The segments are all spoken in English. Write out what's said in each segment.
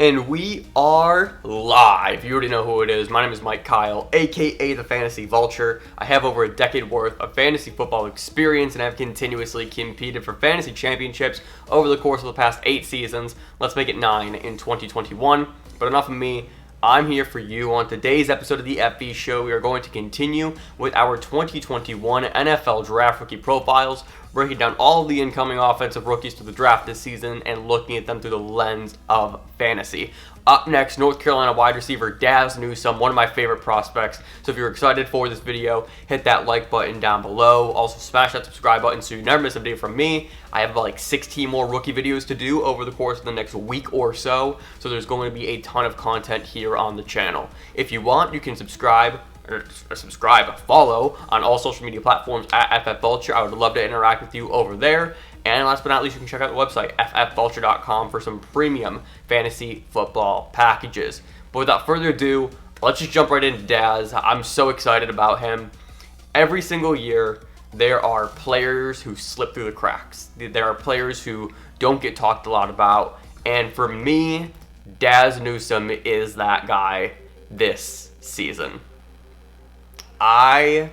And we are live. You already know who it is. My name is Mike Kyle, aka the Fantasy Vulture. I have over a decade worth of fantasy football experience and have continuously competed for fantasy championships over the course of the past 8 seasons. Let's make it 9 in 2021. But enough of me. I'm here for you. On today's episode of the FB Show, we are going to continue with our 2021 NFL Draft Rookie Profiles, breaking down all of the incoming offensive rookies to the draft this season and looking at them through the lens of fantasy. Up next, North Carolina wide receiver Dazz Newsome, one of my favorite prospects. So if you're excited for this video, hit that like button down below. Also smash that subscribe button so you never miss a video from me. I have like 16 more rookie videos to do over the course of the next week or so. So there's going to be a ton of content here on the channel. If you want, you can follow on all social media platforms at FFVulture. I would love to interact with you over there. And last but not least, you can check out the website, ffvulture.com, for some premium fantasy football packages. But without further ado, let's just jump right into Dazz. I'm so excited about him. Every single year, there are players who slip through the cracks. There are players who don't get talked a lot about. And for me, Dazz Newsome is that guy this season. As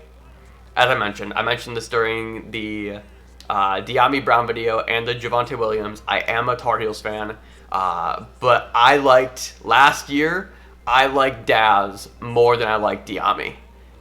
I mentioned this during the Dyami Brown video and the Javonte Williams. I am a Tar Heels fan, but last year, I liked Dazz more than I liked Dyami.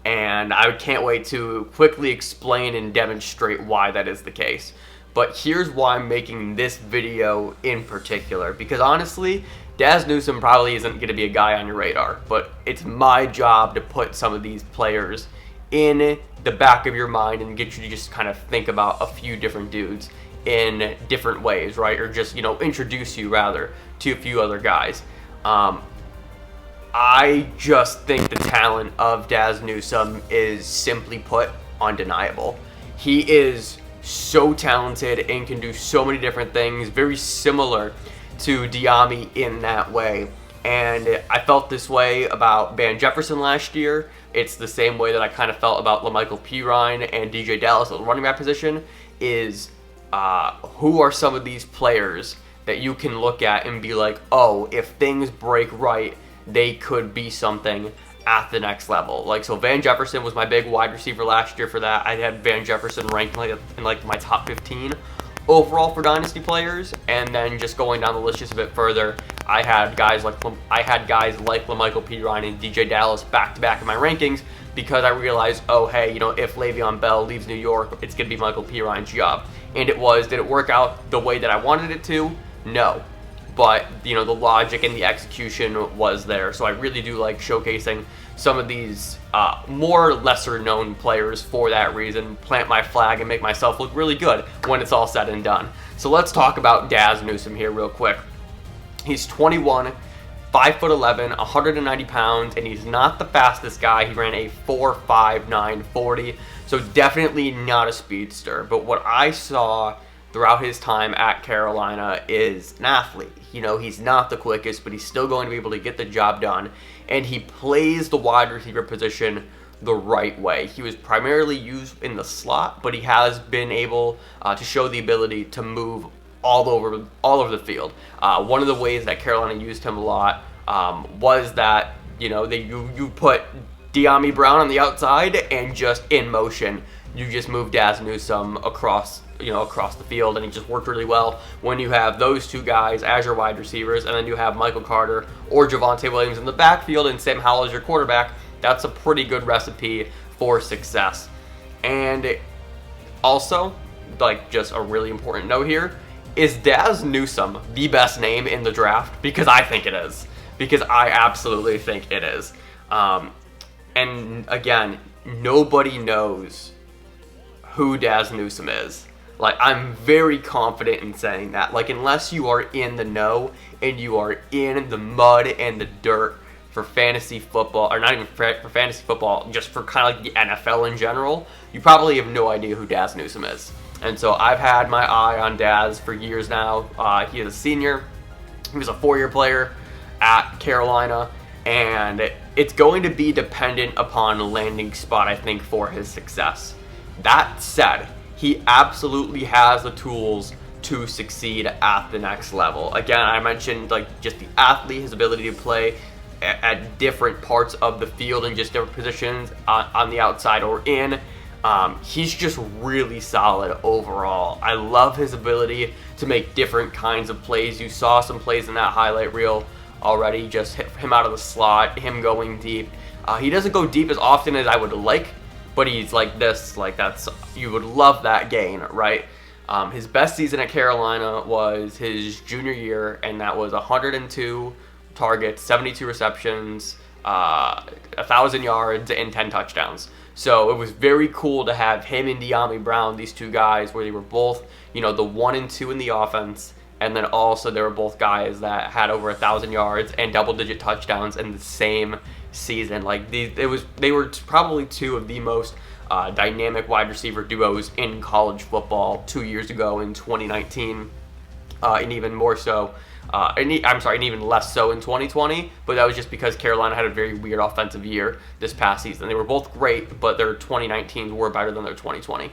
And I can't wait to quickly explain and demonstrate why that is the case. But here's why I'm making this video in particular, because honestly, Dazz Newsome probably isn't going to be a guy on your radar, but it's my job to put some of these players in the back of your mind and get you to just kind of think about a few different dudes in different ways, right? Or just, introduce you rather to a few other guys. I just think the talent of Dazz Newsome is, simply put, undeniable. He is so talented and can do so many different things, very similar to Dyami in that way. And I felt this way about Van Jefferson last year. It's the same way that I kind of felt about LaMichael Pirine and DJ Dallas at the running back position, is who are some of these players that you can look at and be like, oh, if things break right, they could be something at the next level. So Van Jefferson was my big wide receiver last year for that. I had Van Jefferson ranked in my top 15 overall for dynasty players. And then just going down the list just a bit further, I had guys like LaMichael Pirine and DJ Dallas back to back in my rankings, because I realized, oh hey, if Le'Veon Bell leaves New York, it's gonna be Michael Pirine's job. And it was. Did it work out the way that I wanted it to? No. But the logic and the execution was there. So I really do like showcasing some of these more lesser known players for that reason. Plant my flag and make myself look really good when it's all said and done. So let's talk about Dazz Newsome here real quick. He's 21, 5'11", 190 pounds, and he's not the fastest guy. He ran a 4.59 40, so definitely not a speedster. But what I saw throughout his time at Carolina is an athlete. He's not the quickest, but he's still going to be able to get the job done. And he plays the wide receiver position the right way. He was primarily used in the slot, but he has been able to show the ability to move all over the field. One of the ways that Carolina used him a lot was that you put Dyami Brown on the outside, and just in motion you just move Dazz Newsome across the field, and he just worked really well when you have those two guys as your wide receivers, and then you have Michael Carter or Javonte Williams in the backfield and Sam Howell as your quarterback. That's a pretty good recipe for success. And also, just a really important note here, is Dazz Newsome the best name in the draft? Because I think it is. Because I absolutely think it is. And again, nobody knows who Dazz Newsome is. I'm very confident in saying that. Unless you are in the know and you are in the mud and the dirt for fantasy football, or not even for fantasy football, just for kind of the NFL in general, you probably have no idea who Dazz Newsome is. And so I've had my eye on Dazz for years now. He is a senior. He was a 4-year player at Carolina, and it's going to be dependent upon landing spot, I think, for his success. That said, he absolutely has the tools to succeed at the next level. Again, I mentioned like just the athlete, his ability to play at different parts of the field and just different positions on the outside or in. He's just really solid overall. I love his ability to make different kinds of plays. You saw some plays in that highlight reel already, just hit him out of the slot, him going deep. He doesn't go deep as often as I would like, but he's like this, like that's, you would love that gain, right? His best season at Carolina was his junior year, and that was 102 targets, 72 receptions, 1,000 yards, and 10 touchdowns. So it was very cool to have him and De'Ami Brown, these two guys, where they were both, you know, the 1 and 2 in the offense, and then also they were both guys that had over 1,000 yards and double-digit touchdowns in the same season. Like they were probably two of the most dynamic wide receiver duos in college football 2 years ago in 2019, and even more so. And even less so in 2020, but that was just because Carolina had a very weird offensive year this past season. They were both great, but their 2019s were better than their 2020.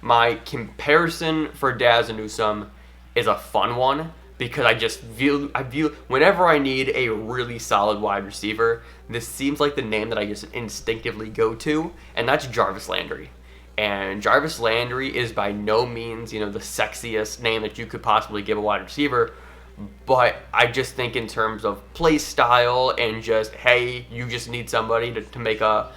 My comparison for Dazz Newsome is a fun one because I view whenever I need a really solid wide receiver, this seems like the name that I just instinctively go to, and that's Jarvis Landry. And Jarvis Landry is by no means, you know, the sexiest name that you could possibly give a wide receiver. But I just think in terms of play style and just, hey, you just need somebody to make a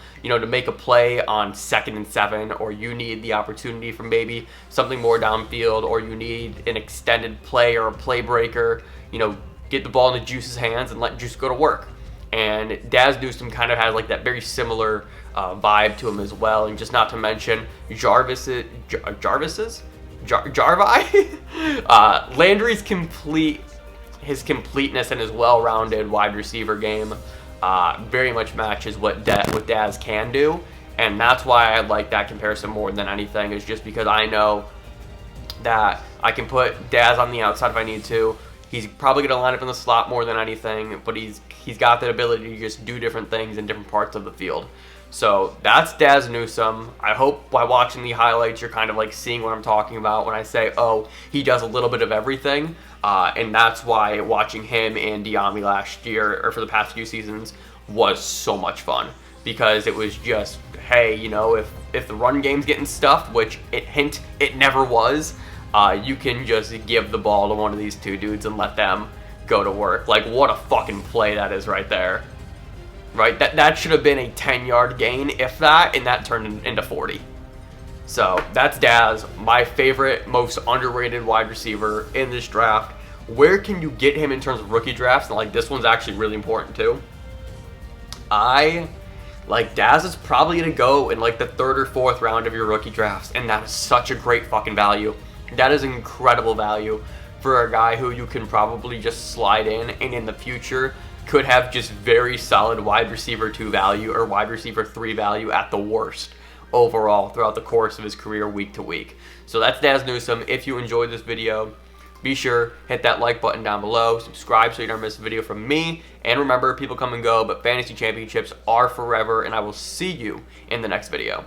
play on 2nd and 7, or you need the opportunity for maybe something more downfield, or you need an extended play or a play breaker, you know, get the ball in the Juice's hands and let Juice go to work. And Dazz Newsome kind of has like that very similar vibe to him as well. And just not to mention Jarvi? Landry's his completeness and his well-rounded wide receiver game very much matches what Dazz can do, and that's why I like that comparison more than anything, is just because I know that I can put Dazz on the outside if I need to. He's probably going to line up in the slot more than anything, but he's got that ability to just do different things in different parts of the field. So that's Dazz Newsome. I hope by watching the highlights you're kind of like seeing what I'm talking about when I say, oh, he does a little bit of everything. And that's why watching him and De'Ami last year, or for the past few seasons, was so much fun. Because it was just, hey, you know, if the run game's getting stuffed, which it never was, you can just give the ball to one of these two dudes and let them go to work. Like, what a fucking play that is right there. Right, that should have been a 10-yard gain, if that, and that turned into 40. So that's Dazz, my favorite, most underrated wide receiver in this draft. Where can you get him in terms of rookie drafts? And like this one's actually really important too. Dazz is probably gonna go in like the 3rd or 4th round of your rookie drafts, and that is such a great fucking value. That is incredible value for a guy who you can probably just slide in the future could have just very solid wide receiver 2 value or wide receiver 3 value at the worst overall throughout the course of his career week to week. So that's Dazz Newsome. If you enjoyed this video, be sure hit that like button down below, subscribe so you don't miss a video from me, and remember, people come and go, but fantasy championships are forever, and I will see you in the next video.